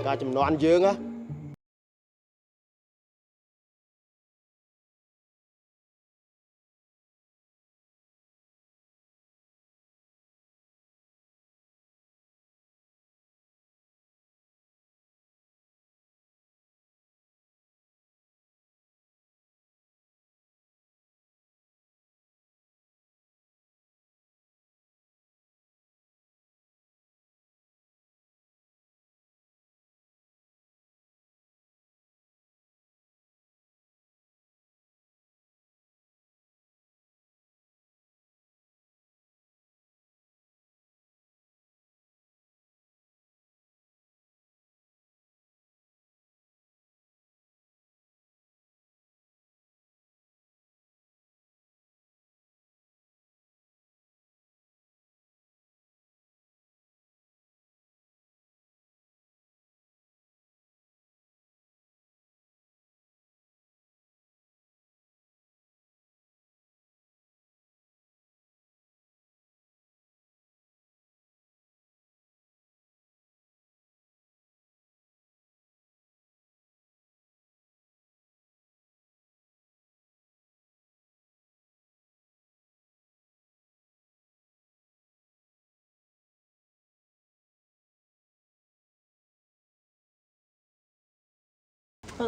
ការចំនួនយើងណាមិ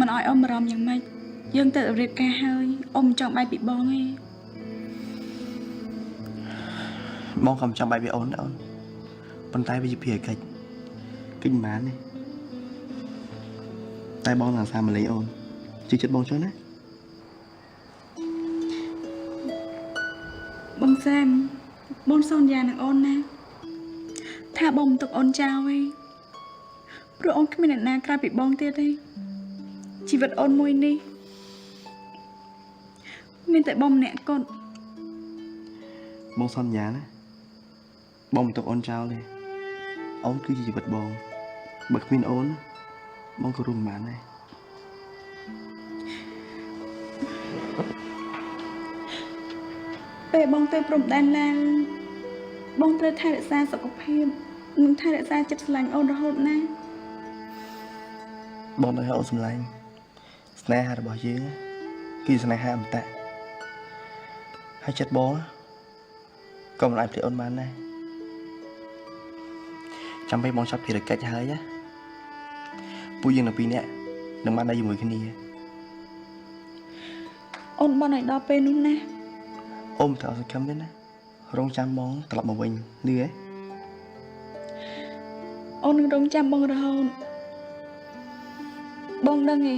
នឲ្យអ៊ំបារម្ភយ៉ាងម៉េចយើងទៅរៀបការហើយអ៊ំចង់បែកពីបងឯងបងក៏មិនចង់បែកពីអូនដែរអូនប៉ុន្តែវាជាភារកិច្ចគិតមិនបានទេតែបងនឹងសាមលីអូនជឿចិត្តបងចុះណាបងសាមបងសន្យានឹងអូនណាថាបងមិនទុកអូនចោលទេព្រោះអូនគ្មានអ្នកណាក្រៅពីបងទៀតទេជីវិតអូនមួយនេះមានតែបងម្នាក់គត់បងសន្យាណាបងមិនទុកអូនចោលទេអូនគឺជាជីវិតបងបើគ្មានអូនបងក៏រួមមិនបានដែរពេលបងទៅព្រំដែនឡាវបងត្រូវថែរក្សាសុខភាពនិងថែរក្សាចិត្តស្រឡាញ់អូនរហូតណាបងនៅឲ្យអូនសម្លាញ់ស្នេហារបស់យើងគឺស្នេហាអមតៈហើយចិត្តបងក៏មិនអាចព្រាអូនបានដែរចាំពេលបងចាប់ភារកិច្ចហើយណាពួកយើងនៅពីរនាក់នឹងបាននៅជាមួយគ្នាអូនបានឲ្យដល់ពេលនោះណាអូនត្រូវសង្ឃឹមទេណារងចាំបងត្រឡប់មកវិញលឺហ៎អូននឹងរងចាំបងរហូតបងដឹងទេ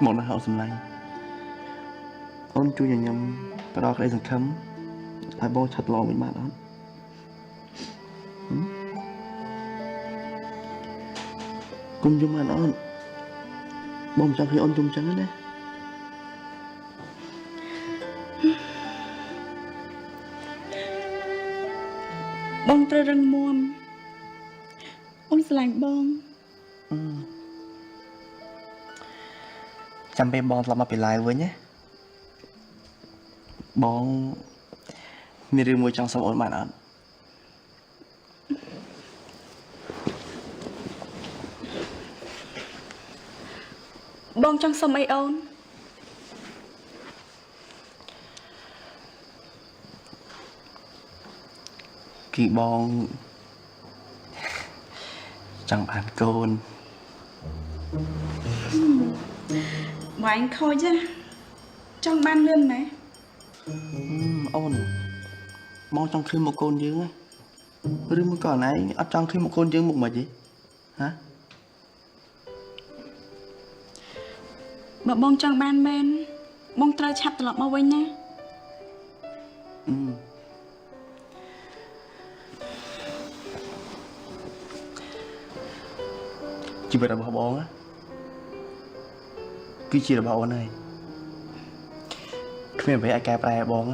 មកនៅហៅសម្លាញ់អូនជួយញញឹមផ្ដល់ក្តីសង្ឃឹមឲ្យបងឆាត់ឡងវិញបានអត់គុំយំបានអូនបងមិនចង់ឃើញអូនយំចឹងណាបងត្រូវរឹងមាំអូនស្រឡាញ់បងចាំពេលបងត្រឡប់មកពីឡាយវិញណាបងមានរឿងមួយចង់សុំអូនបានអត់បងចង់សុំអីអូនគឺបងចង់បានកូនបងខូចចង់បានលឿនណាអូនបងចង់ឃើញមកកូនយើងឬមកកូនឯងអត់ចង់ឃើញមកកូនយើងមុខមិនទេហ៎បើបងចង់បានមែនបងត្រូវឆាប់ត្រឡប់មកវិញណាជីវិតរបស់បងគឺជារបស់អូនហើយគ្មានអ្វីអាចកែប្រែបង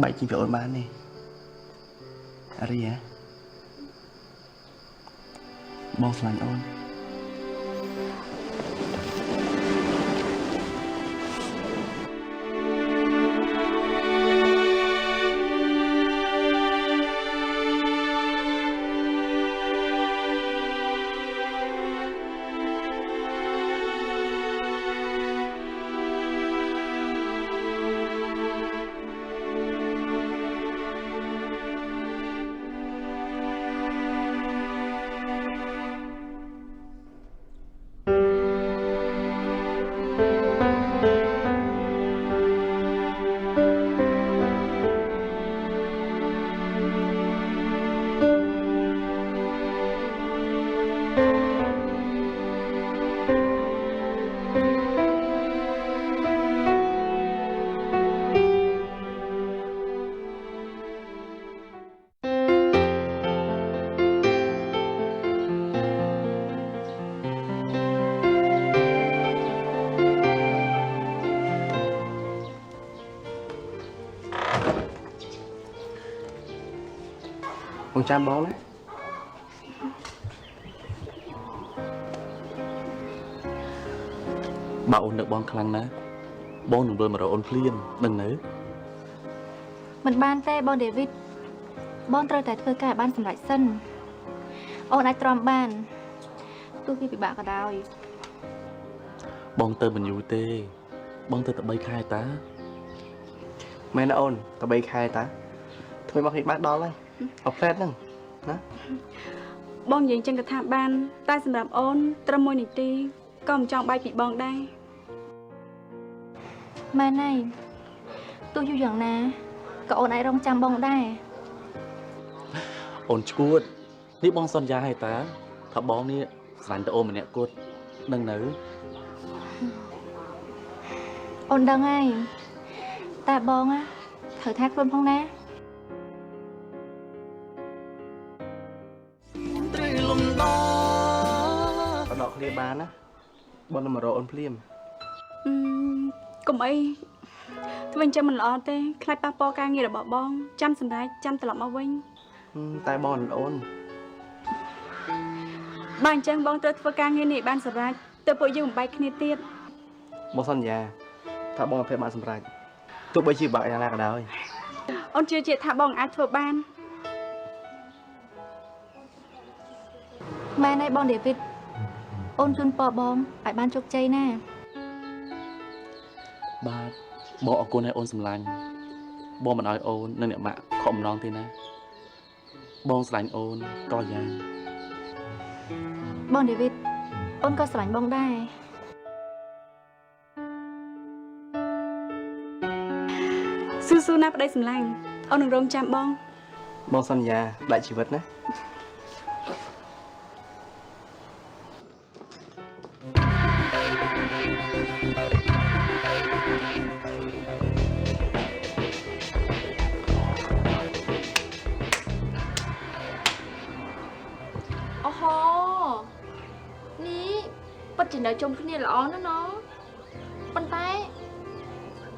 បែកជីវិតអូនបានទេអារីហ៎បងស្រឡាញ់អូន បងចាំបងណាបើអូននឹកបងខ្លាំងណាស់បងនឹងវិលមករកអូនភ្លាមដឹងនៅ មិនបានទេបងដេវីតបងត្រូវតែធ្វើការឲ្យបានសម្រេចសិនអូនអាចទ្រាំបានទោះវាពិបាកក៏ដោយ បងទៅមិនយូរទេបងទៅតែ3ខែតាមែនណាអូនតែ3ខែតាធ្វើមកនេះបានដល់ហើយអត់ផ្លែតហ្នឹងណា បងនិយាយចឹងក៏ថាបានតែសម្រាប់អូនត្រឹម1នាទីក៏មិនចង់បែកពីបងដែរ មែនហើយទោះយូរយ៉ាងណាក៏អូនអាចរងចាំបងដែរ អូនឈួតនេះបងសន្យាឲ្យតាថាបងនេះស្រឡាញ់តែអូនម្នាក់គត់ដឹងនៅ អូនដឹងហើយតែបងត្រូវថាខ្លួនផងណា បដកគ្នាបានណាបងនឹងមករកអូនភ្លាម កុំអីធ្វើអញ្ចឹងមិនល្អទេខ្លាចប៉ះពាល់ការងាររបស់បងចាំសម្រាប់ចាំត្រឡប់មកវិញ តែបងនឹងអូន បើអញ្ចឹងបងត្រូវធ្វើការងារនេះបានសម្រាប់ទៅពួកយើងបំបែកគ្នាទៀត បងសន្យាថាបងអត់ភ័យបានសម្រេចទោះបីជាបាក់យ៉ាងណាក៏ដោយ អូនជឿជាក់ថាបងអាចធ្វើបាន មែនហើយបងដេវីតអូនជូនពរបងឲ្យបានជោគជ័យណា បាទបងអរគុណឲ្យអូនសម្លាញ់បងមិនឲ្យអូននិងអ្នកម៉ាក់ខកម្ដងទេណាបងស្រឡាញ់អូនតយ៉ាង បងដេវីតអូនក៏ស្រឡាញ់បងដែរ ស៊ូណាប្តីសម្លាញ់អូននឹងរងចាំបង បងសន្យាដាច់ជីវិតណា អូហូនេះពិតជានៅជុំគ្នាល្អណាស់ណោះប៉ុន្តែ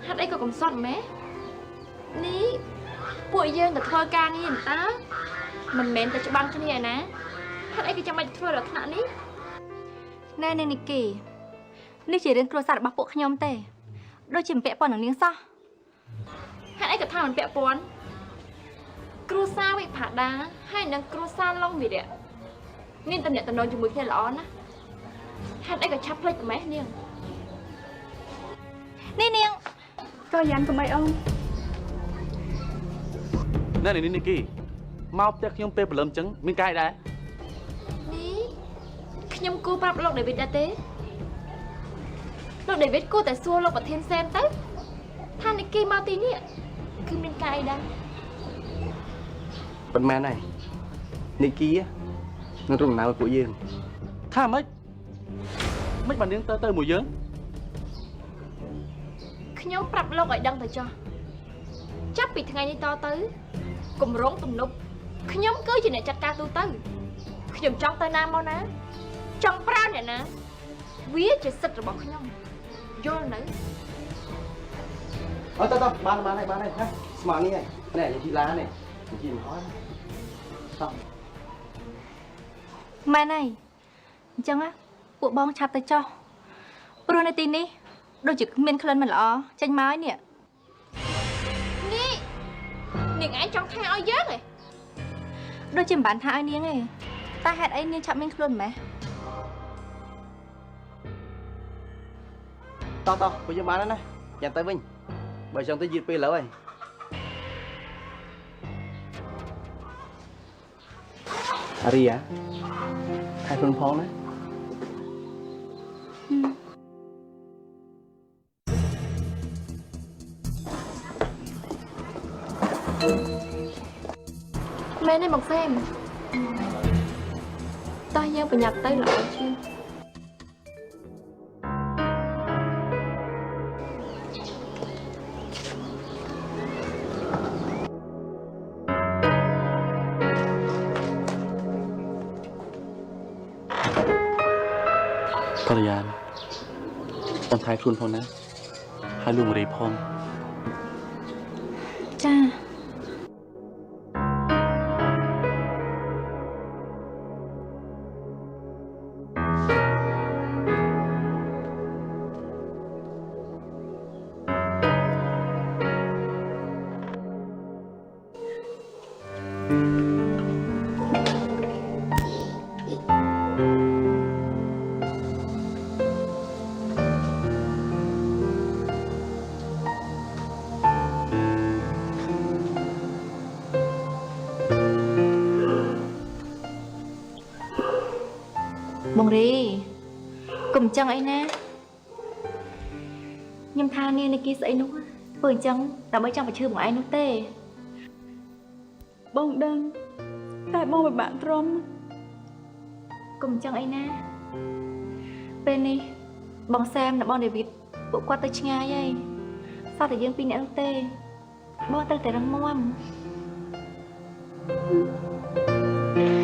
ហេតុអីក៏កំសត់ម៉េះនេះពួកយើងទៅធ្វើការងារមិនតាមិនមែនតែច្បាំងគ្នាឯណាហេតុអីក៏ចាំបាច់ធ្វើដល់ថ្នាក់នេះណែនីគីនេះជារឿងគ្រួសាររបស់ពួកខ្ញុំទេដូចជាមិនពាក់ព័ន្ធនឹងនាងសោះហេតុអីក៏ថាមិនពាក់ព័ន្ធគ្រួសារវិផាដាហើយនឹងគ្រួសារឡុងវិរៈមានតំណែងតំណងជាមួយគ្នាល្អណាស់ហេតុអីក៏ឆាប់ភ្លេចតែម៉េះនាងនេះនាង ក៏យ៉ានកុំអីអូន ណែនេះគីមកផ្ទះខ្ញុំពេលព្រលឹមចឹងមានកាយដែរ នេះខ្ញុំគួរប្រាប់លោកដេវីតដែរទេលោកដេវីតគួរតែសួរលោកប្រធានសែមទៅថានីគីមកទីនេះគឺមានការអីដែរ ប៉ុន្មានហើយនីគីនឹងរំដំណើរពួកយើងថាម៉េចមិនបាននាងទៅមួយយើង ខ្ញុំប្រាប់លោកឲ្យដឹងទៅចុះចាប់ពីថ្ងៃនេះតទៅគម្រោងទំនប់ខ្ញុំគឺជាអ្នកចាត់ការទូទៅខ្ញុំចង់ទៅណាមកណាចង់ប្រើអ្នកណាវាជាសិទ្ធិរបស់ខ្ញុំយល់នៅ tao bán này ha mà này này chị lá này chị nói xong ម៉ែណៃអញ្ចឹងណាពួកបងឆាប់ទៅចុះព្រោះនៅទីនេះដូចជាគ្មានក្លិនមិនល្អចេញមកហើយនេះនាងឯងចង់ថាឲ្យយើងហ៎ដូចជាមិនបានថាឲ្យនាងទេតែហេតុអីនាងឆាប់មានខ្លួនម៉េះ to bây giờ bán đó này dàn tay vinh bởi trong tới dịp pi lỡ rồi Ari á hai phân phong đấy Mẹ này bằng xem ta nhau phải nhặt tay lại chứ có thời gian con thái khuôn phong nè hai luôn một đầy phong chaបងរីកុំចឹងអីណាខ្ញុំថានាងនេះគេស្អីនោះធ្វើអញ្ចឹងដើម្បីចង់បញ្ឈឺបងឯងនោះទេ បងដឹងតែបងពិបាកទ្រាំ កុំចឹងអីណាពេលនេះបងសែមនិងបងដេវីតពួកគាត់ទៅឆ្ងាយហើយសោះតែយើងពីរនាក់នោះទេបងត្រូវតែរឹងមាំ Ari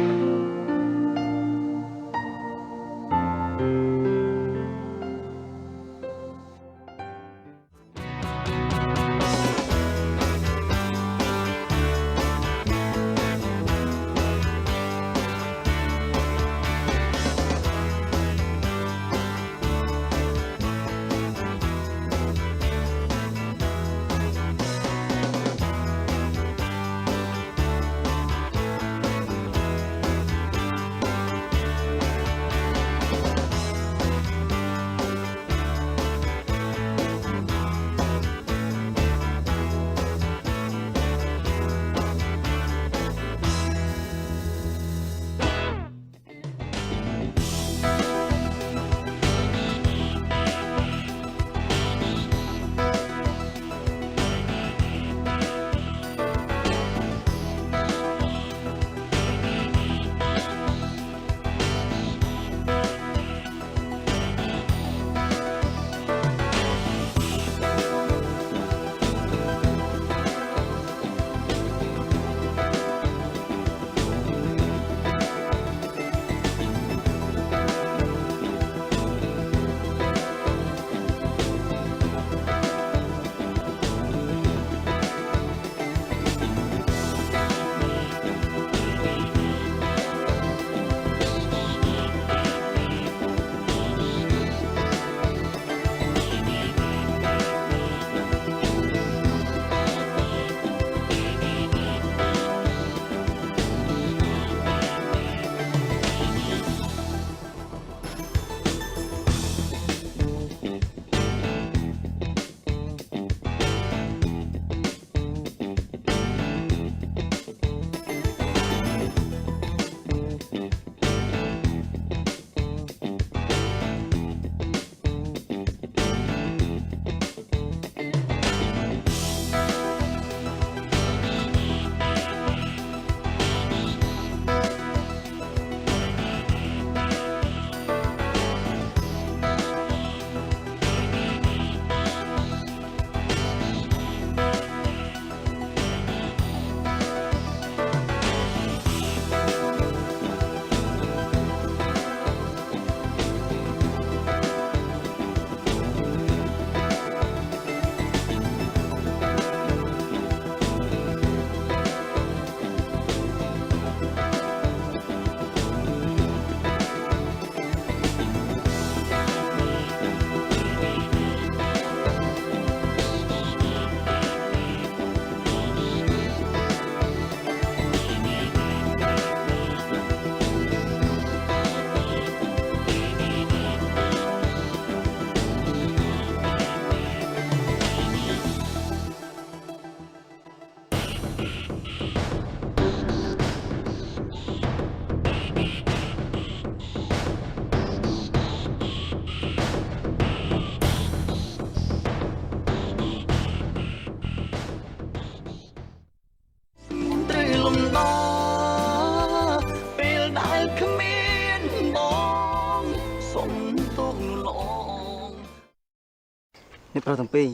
ប្រទាំងពីរ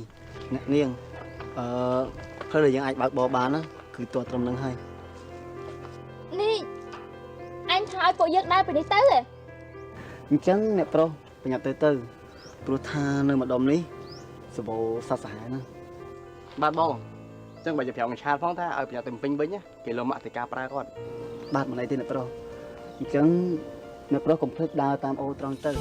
អ្នកនាងផ្លូវដែលយើងអាចបើកបរបានណាគឺទាស់ត្រឹមនឹងហើយ នេះអញថាឲ្យពួកយើងដើរពីនេះទៅហ៎ អញ្ចឹងអ្នកប្រុសប្រញាប់ទៅព្រោះថានៅម្ដុំនេះសម្បូរសត្វសាហាវណា បាទបងអញ្ចឹងបើជាប្រាប់មួយឆាតផងថាឲ្យប្រញាប់ទៅពេញវិញណាគេលំអតិកាប្រើគាត់ បាទមិនអីទេអ្នកប្រុសអញ្ចឹងអ្នកប្រុសកុំភ្លេចដើរតាមអូត្រង់ទៅ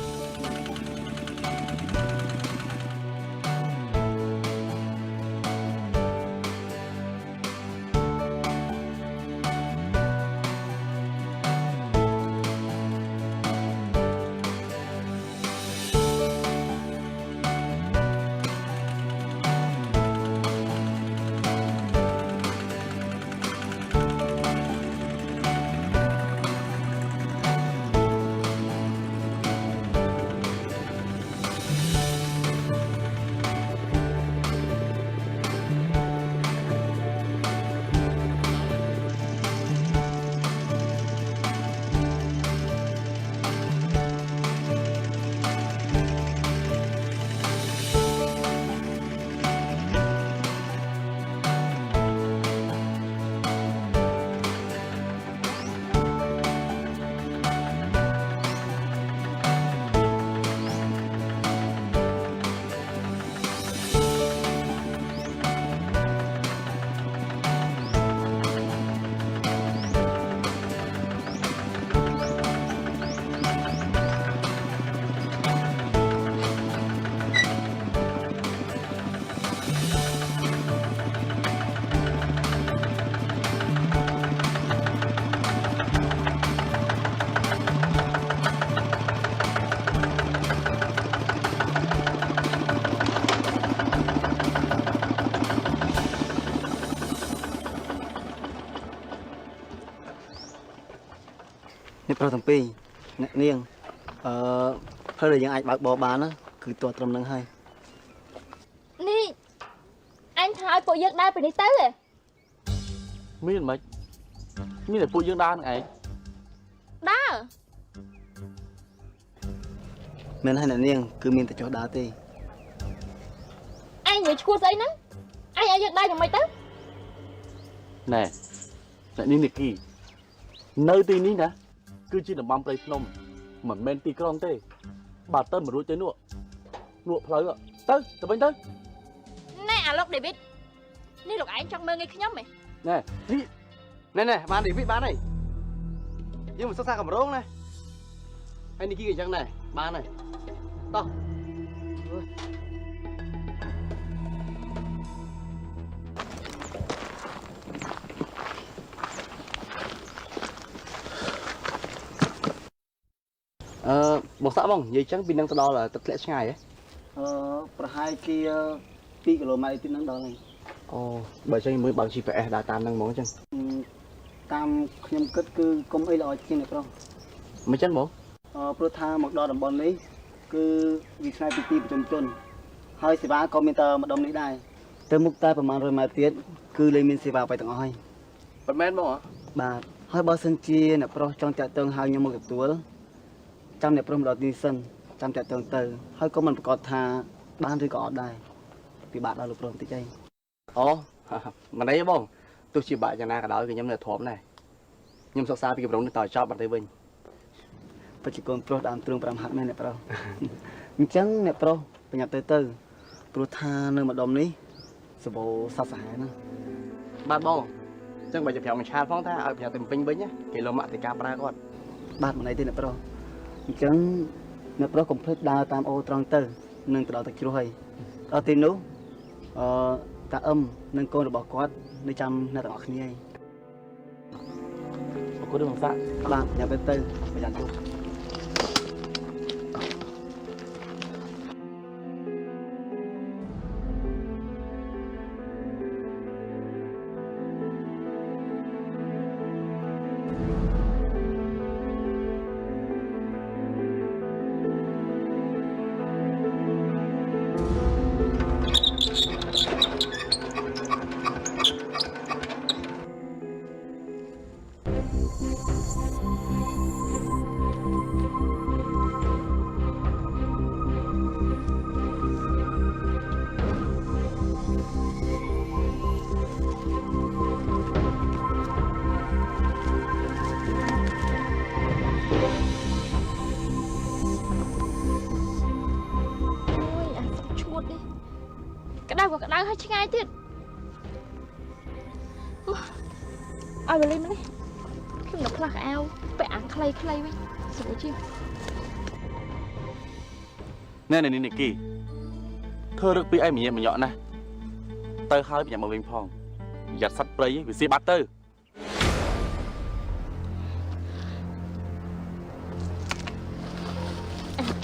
អ្នកប្រុសទាំងពីរអ្នកនាងផ្លូវដែលយើងអាចបើកបរបានណាគឺទាស់ត្រឹមនឹងហើយ នេះអញថាឲ្យពួកយើងដើរពីនេះទៅហ៎ មានមិនមានតែពួកយើងដើរនឹងឯង ដើរ មិនហើយអ្នកនាងគឺមានតែចុះដើរទេ អញនិយាយឈ្គួស្អីហ្នឹងអញឲ្យយើងដើរយ៉ាងម៉េចទៅ ណែអ្នកនេះនីគីនៅទីនេះណាគឺជាតំបន់ព្រៃភ្នំមិនមែនទីក្រុងទេបើទៅមិនរួចទេនោះផ្លូវទៅវិញទៅ ណែអាលោកដេវីតនេះលោកឯងចង់មើលងាយខ្ញុំហ៎ ណែនេះណែបានឌីវីតបានហើយយើងមិនសិក្សាកម្រងណាហើយនីគីក៏អញ្ចឹងដែរបានហើយតោះ បងសាក់បងនិយាយចឹងពីនឹងទៅដល់ទឹកធ្លាក់ឆ្ងាយហ៎ ប្រហែលជា2គីឡូម៉ែត្រទីនឹងដល់ហើយ អូបើចឹងមើលបើ GPS ដើរតាមនឹងហ្មងចឹង តាមខ្ញុំគិតគឺគុំអីល្អជាងអ្នកប្រុស មិនចឹងបង ព្រោះថាមកដល់តំបន់នេះគឺវាឆ្ងាយពីទីប្រជុំជនហើយសេវាក៏មានតែម្ដុំនេះដែរទៅមុខតែប្រហែល100ម៉ែត្រទៀតគឺលែងមានសេវាបែបទាំងអស់ហើយ មិនមែនបងហ៎ បាទហើយបើសិនជាអ្នកប្រុសចង់តាក់ទងហៅខ្ញុំមកទទួលចាំអ្នកប្រុសមកដល់ទីនេះសិនចាំតាក់ទងទៅហើយក៏មិនប្រកាសថាបានឬក៏អត់ដែរពិបាកដល់លោកប្រុសបន្តិចអី អូមិនអីបងទោះជាបាក់យ៉ាងណាក៏ដោយគឺខ្ញុំនៅធំដែរខ្ញុំសិក្សាពីកម្រងនេះតចប់បាត់ទៅវិញ បច្ចុប្បន្នប្រុសដើមទ្រូង5ហាត់មែនអ្នកប្រុស អញ្ចឹងអ្នកប្រុសប្រញាប់ទៅព្រោះថានៅម្ដុំនេះសម្បូរសត្វសាហាវណា បាទបងអញ្ចឹងបើជាប្រាប់មួយឆាតផងថាឲ្យប្រញាប់ទៅពេញវិញណាគេលំអតិកាប្រើគាត់ បាទមិនអីទេអ្នកប្រុសអញ្ចឹងអ្នកប្រុសកុំភ្លេចដើរតាមអូត្រង់ទៅនឹងទៅដល់ទឹកជ្រោះហើយដល់ទីនោះតាអឹមនិងកូនរបស់គាត់នៅចាំអ្នកទាំងអស់គ្នាហើយ អរគុណបងសាក់ បាទញ៉ាំទៅប្រយ័ត្នទូ អ ឲ្យឆ្ងាយទៀតឲ្យវ៉ាលីមកនេះខ្ញុំនឹងផ្លាស់អាវពាក់អាខ្លីវិញស្រួលជាង ណែនេះនីគីធ្វើរឹកពីឯងម្នាក់ម្នាក់ណាទៅហើយប្រញាប់មកវិញផងយ៉ាត់សัตว์ព្រៃវាស៊ីបាត់ទៅ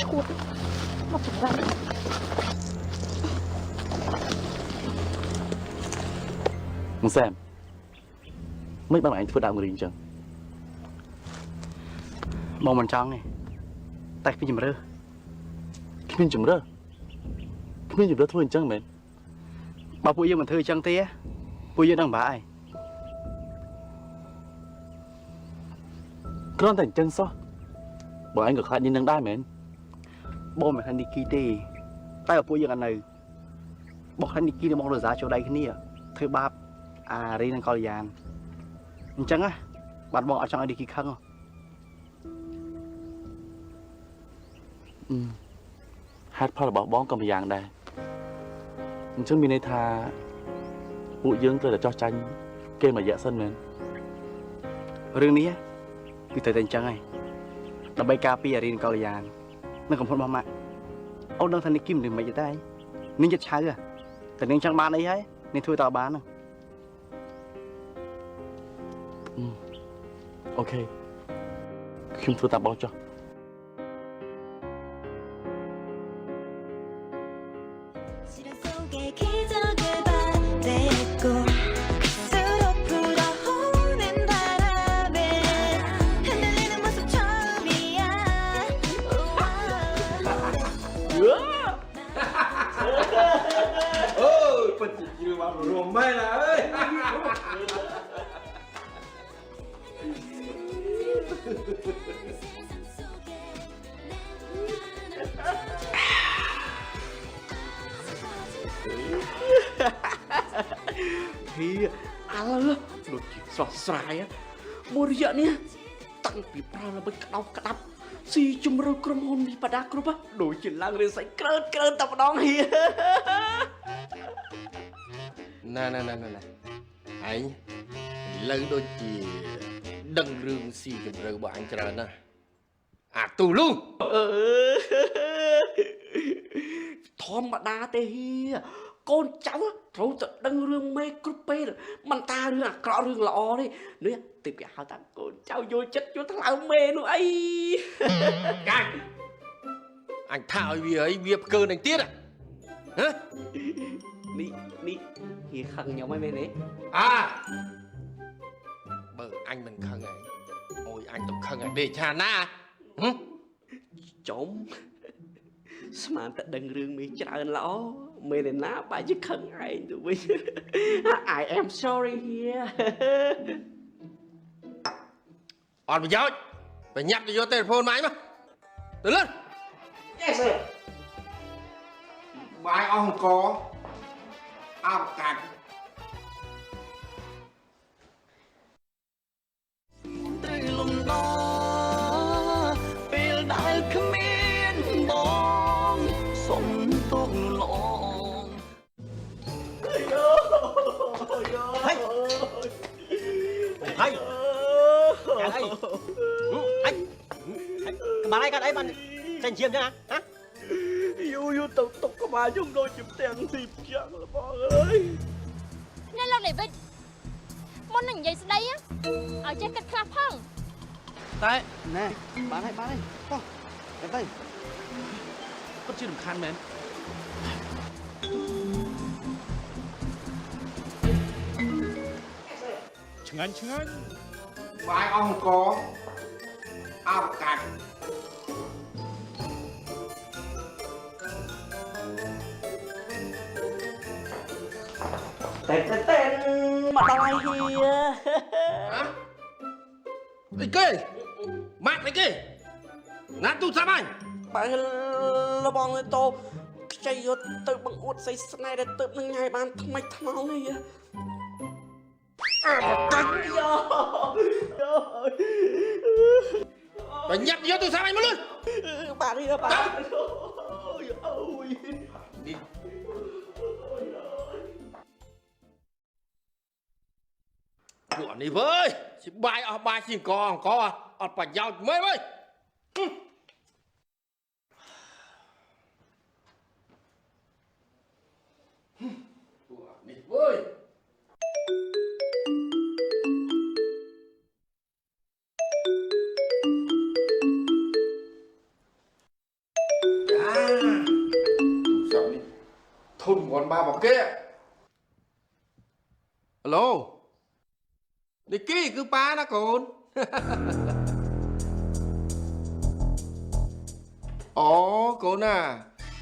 ឈួតមកចម្រាំ មកសែមមិនបានឯងធ្វើដើមរៀងអញ្ចឹង បងមិនចង់ទេតែពីជំរឿ គ្មានជំរឿធ្វើអញ្ចឹងមែន បើពួកយើងមិនធ្វើអញ្ចឹងទេពួកយើងដឹងបាក់ហើយ គ្រាន់តែអញ្ចឹងសោះបើឯងក៏ខ្លាចនេះនឹងដែរមែន បងមិនខាននីគីទេតែពួកយើងអត់នៅបងខាននីគីនិងបងរ៉ូសាចូលដៃគ្នាធ្វើបាបអារីនិងកលយ៉ានអញ្ចឹងណាបាត់បងអត់ចង់ឲ្យនីគីខឹង ហេតុផលរបស់បងក៏ម្យ៉ាងដែរអញ្ចឹងមានន័យថាពួកយើងត្រូវតែចោះចាញ់គេមួយរយៈសិនមែន រឿងនេះគឺតែអញ្ចឹងហើយដើម្បីការពារអារីនិងកលយ៉ាននិងកំហុសរបស់ម៉ាក់អូនដឹងថានីគីមិនមិនទេនាងចិត្តឆៅតែនាងចង់បានអីហើយនាងធ្វើតើបានហ្នឹង អូខេខ្ញុំធ្វើតាមបងចុះ រួមមែនអើយ thì ala đột chỉ xóa xài á một rượu nè tăng bị bao là bên cắt đắp si chung rồi cầm hôn bị bắt đá cướp á đổi chuyển lang lên sấy cơn tập đong hi nè anh lấy đôi chỉ đằng rừng xì chùm rừng bọn anh chờ nè à tù luôn thom mà đá tê hi con cháu thấu tận đằng rừng mê cướp bê rồi mình ta rừng cọ rừng lọ đi nữa tìm cái hào tặng con cháu vô chết vô thằng lão mê nữa ấy anh thạo vì ấy việc cơ này tiết à hả đi thì khăn nhau mấy bên đấy à bờ anh mình khăn ấy ôi anh tục khăn ấy để cha na trốn mà tận đằng rừng mê trời lõ mê này ná bà chứ khăn ai tụi mình I am sorry here on bây giờ phải nhặt vô telephone máy mà từ lên yes sir bài ông có ao cạn Thầy anh bạn ai cái đấy bạn tranh chiêm chứ hả Yêu tục có bà chúng tôi chụp tiền tìm chẳng là bọn ơi Nên lâu này bên món này vậy đây á ở trên cách khắp không Tại nè bán đây con em đây có chưa được khăn mến Chừng bài ông có ao cạn tên mà đòi kìa hả cái kê mát cái kê nát tu sao anh bạn là bọn người tô chạy vô tự bằng uất xây này để tự nâng ngày bàn thằng mạch thằng máu này cánh vô phải nhặt vô tu sao anh mới luôn bạn đi đó bạn đi ពួកនេះវើយសិបាយអស់បាយជាអង្គអត់ប្រយោជន៍មើលវើយពួកនេះវើយធុនងន់មកបកគេឡូនេះគីគឺប៉ាណាកូនអូកូនណា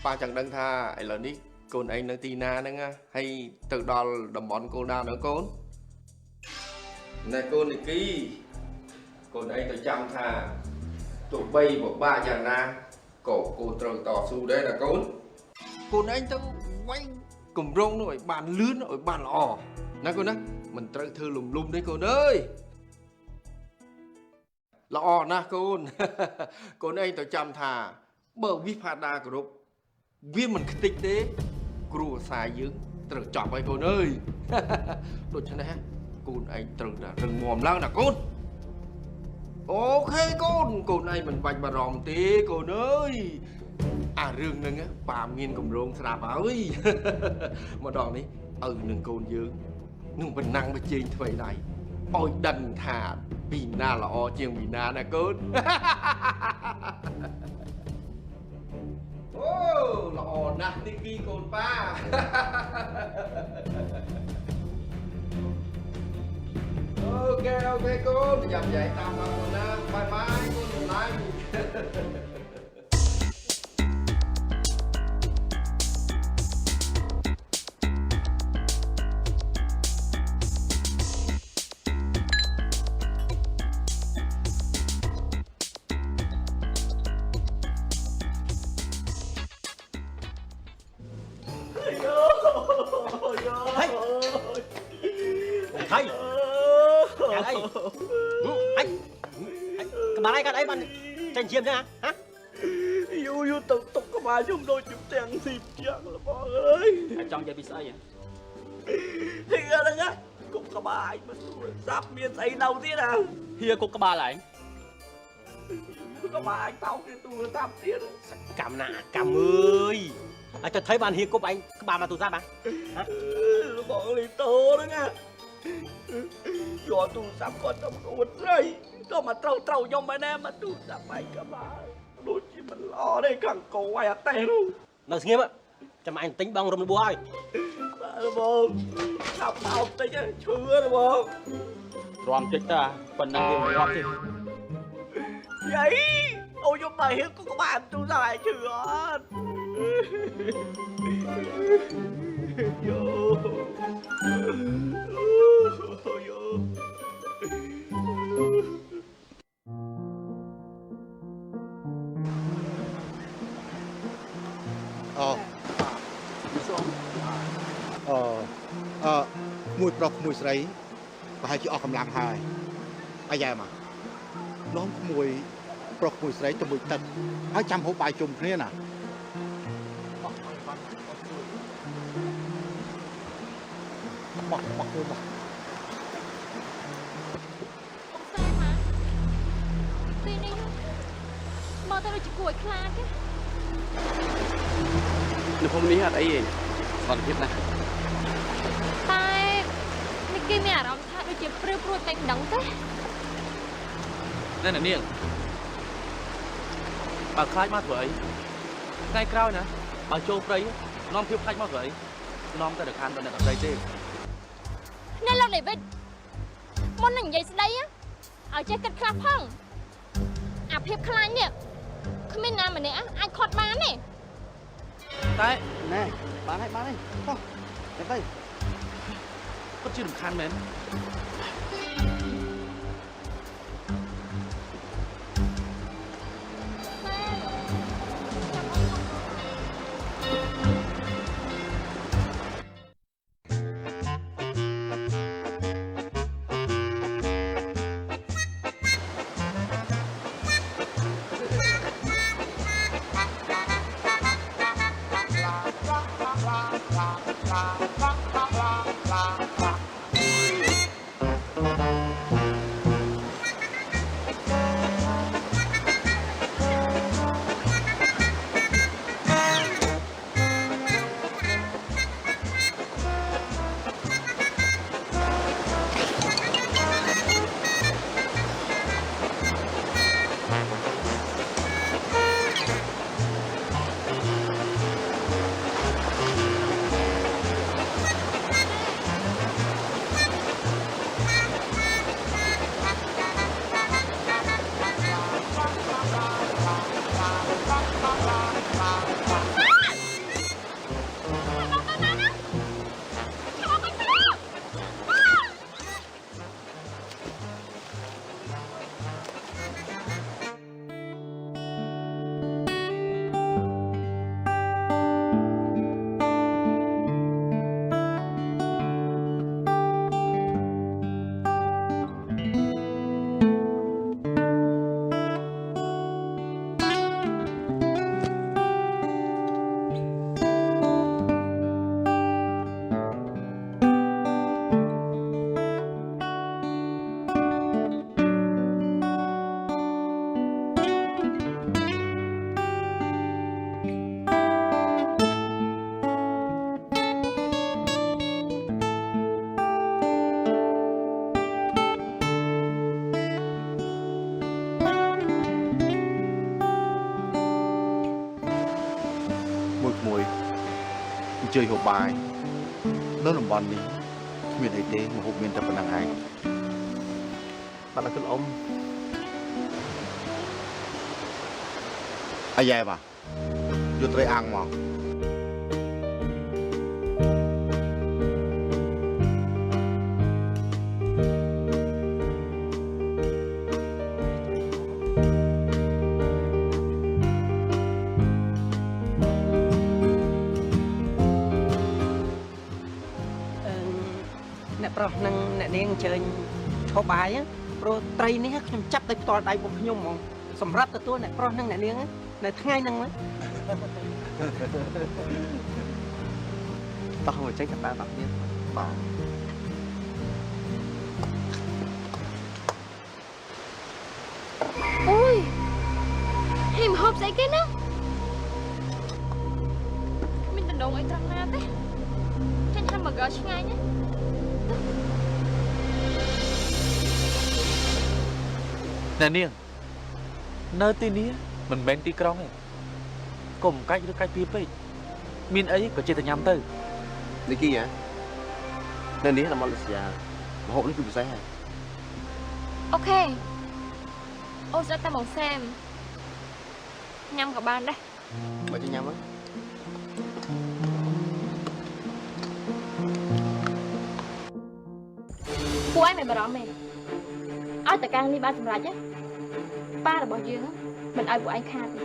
ប៉ាចង់ដឹងថាឥឡូវនេះកូនឯងនៅទីណាហ្នឹងហើយទៅដល់តំបន់គោលដៅនៅកូនណែកូននេះគីកូនឯងទៅចាំថាទោះបីពិបាកយ៉ាងណាក៏កូនត្រូវតស៊ូដែរណាកូនកូនឯងទៅវាយគម្រោងនោះឲ្យបានលឿនឲ្យបានល្អណាកូនណាមិនត្រូវធ្វើលំទេកូនអើយល្អណាស់កូនកូនឯងទៅចាំថាបើវិផាដាគ្រប់វាមិនខ្ទេចទេគ្រូអាសាយើងត្រូវចប់ហើយកូនអើយដូច្នេះកូនឯងត្រូវតែរឹងមាំឡើងណាកូនអូខេកូនកូនឯងមិនបាច់បារម្ភទេកូនអើយអារឿងហ្នឹងប៉ាមានកម្រងស្រាប់ហើយម្ដងនេះឪនឹងកូនយើងនឹងបណ្ណាំងបជែងថ្មីដៃឲ្យដឹងថាពីណាល្អជាងពីណាណាកូនអូល្អណាស់នេះគីកូនប៉ាអូខេកូនប្រយ័ត្នយាយតាមមកកូនណាបាយបាយកូនសម្លាញ់អីបានចាញ់ជាមទេហ៎យូទៅទុកក្បាលខ្ញុំដូចខ្ញុំទាំងស៊ីជាងលបងអើយចង់និយាយពីស្អីហ៎ហ្នឹងគុកក្បាលឯងមិនទូរស័ព្ទមានស្អីនៅទៀតហ៎ហៀគុកក្បាលឯងក្បាលឯងតោកគេទូរស័ព្ទទៀតកម្មណាកម្មអើយអាចទៅថៃបានហៀគុកឯងក្បាលមកទូរស័ព្ទហ៎លបងលីតូហ្នឹងយកទូរស័ព្ទគាត់ទៅអួតស្រីទៅមកត្រូវខ្ញុំមែនទេមកទូរស័ព្ទឯងក៏បានដូចជាមិនល្អទេខាងកោឲ្យអាតេះនោះនៅស្ងៀមចាំអញទិញបងរំលបហើយបាទបងឆាប់បោកតិចឈឺទេបងរំតិចតាប៉ុណ្ណឹងវាមិនរំទេយាយអូយកមកហៀងក៏ក្បាលទូរស័ព្ទឯងឈឺអត់យោមួយប្រុសមួយស្រីប្រហែលជាអស់កម្លាំងហើយអាយ៉ែមកឡងក្មួយប្រុសមួយស្រីទៅមួយទឹកហើយចាំហូបបាយជុំគ្នាណាបោះអុកសាយមកទីនេះមកទៅជាគួរខ្លាចទេនៅភូមិនេះអត់អីទេសុខភាពណាស់តែនេះគេមានអារម្មណ៍ថាដូចជាព្រឺព្រួយតែម្ដងទេណែនាងបើខ្លាចមកធ្វើអីថ្ងៃក្រោយណាបើចូលព្រៃនាំភាពខ្លាចមកធ្វើអីនាំតែដល់ខានដល់អ្នកដទៃទេនេះលោកដេវីតមុននឹងនិយាយស្ដីឲ្យចេះគិតខ្លះផងអាភាពខ្លាញ់នេះគ្មានណាម្នាក់អាចខត់បានទេតែណែបានហើយចុះទៅគាត់ជារំខានមែន ជួយហូបបាយនៅតំបន់នេះគ្មានអីទេមកហូបមានតែប៉ុណ្្នឹងឯង បាទអរគុណអ៊ំ អាយ៉ែបាទយកត្រីអាំងមក អ្នកប្រុសនិងអ្នកនាងអញ្ជើញឈប់បាយព្រោះត្រីនេះខ្ញុំចាប់ដោយផ្ទាល់ដៃរបស់ខ្ញុំហ្មងសម្រាប់ទទួលអ្នកប្រុសនិងអ្នកនាងនៅថ្ងៃហ្នឹង តោះមកចេញកណ្ដាលដល់គ្នាបាទ អូយហេមហូបស្អីគេណាមានដណ្ដងអីត្រង់ណាទេចាញ់ហាំប៊ឺហ្គឺឆ្ងាញ់ណា អ្នកនាងនៅទីនេះមិនមែនទីក្រុងទេកុំកាច់ឬកាច់ពីពេកមានអីក៏ចេះតែញ៉ាំទៅនិគីហ៎នៅនេះតាមម៉ាឡេស៊ីយ៉ាម្ហូបនេះគឺពិសេសហើយ អូខេអូនស្ដាប់តែមកសែមញ៉ាំក៏បានដែរ បើចេះញ៉ាំហ្នឹង ពួកឯងមិនបារម្ភទេឲ្យតែការនេះបានសម្រេចណាប៉ារបស់យើងមិនឲ្យពួកឯងខាតទេ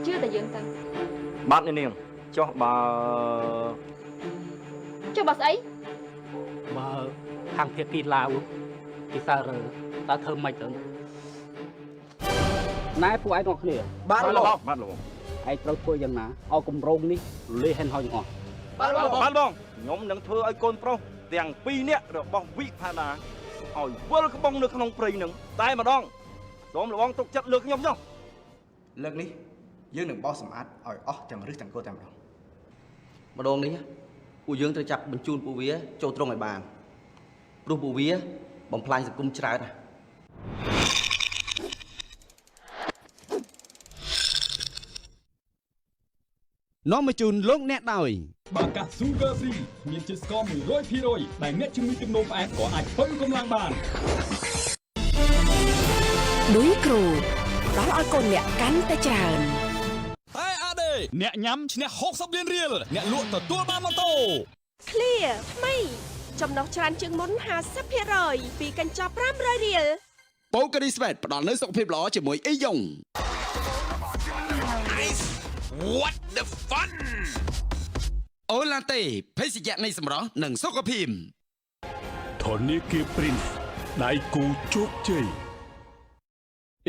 ជឿតែយើងទៅ បាទអ្នកនាងចុះបើ ចុះបើស្អី បើខាងភាគីឡាវគេសើរើតើធ្វើម៉េចទៅណែពួកឯងទាំងគ្នាបាទលោក បាទលោក ឯងត្រូវធ្វើយ៉ាងណាឲ្យគម្រោងនេះរលាយហេនហើយទាំងអស់ បាទបងខ្ញុំនឹងធ្វើឲ្យកូនប្រុសទាំងពីរនាក់របស់វិផាដាឲ្យវិលក្បងនៅក្នុងព្រៃនឹងតែម្ដងសូមលបងទុកចិត្តលើខ្ញុំចុះ លើកនេះយើងនឹងបោះសម្អាតឲ្យអស់ទាំងរឹសទាំងគល់តែម្ដង ម្ដងនេះពួកយើងត្រូវចាប់បញ្ជូនពួកវាចូលត្រង់ឲ្យបានព្រោះពួកវាបំផ្លាញសង្គមច្រើនណាស់ នាំមកជូនលោកអ្នកដោយ បាកា Sugar Free មានជាតិស្ករ 100% ដែលអ្នកជំងឺទឹកនោមផ្អែមក៏អាចពឹងកម្លាំងបាន ឌុយគ្រូដល់ឲ្យកូនអ្នកកាន់តែច្រើន ហើយអាដេអ្នកញ៉ាំឈ្នះ60លានរៀលអ្នកលក់ទទួលបានម៉ូតូ Clear ថ្មីចំណុះច្រើនជាងមុន 50% ពីកញ្ចប់500រៀល បូការីស្វេតផ្ដល់នូវសុខភាពល្អជាមួយអីយ៉ុង What the fun អូឡាតេភេសជ្ជៈនៃសម្រស់និងសុខភាព ធនាគារ Prince ដៃគូជោគជ័យ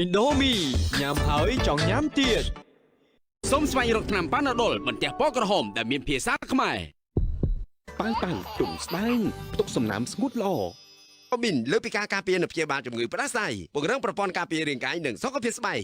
Indomie ញ៉ាំហើយចង់ញ៉ាំទៀតសូមស្វែងរកថ្នាំប៉ាណាដុលបន្ទះពណ៌ក្រហមដែលមានភាសាខ្មែរប៉ាំងទុំស្ដែងផ្ទុកសំណើមស្ងួតល្អអូប៊ីនលើពីការការពារនិងព្យាបាលជំងឺផ្ដាសាយពង្រឹងប្រព័ន្ធការពាររាងកាយនិងសុខភាពស្បែក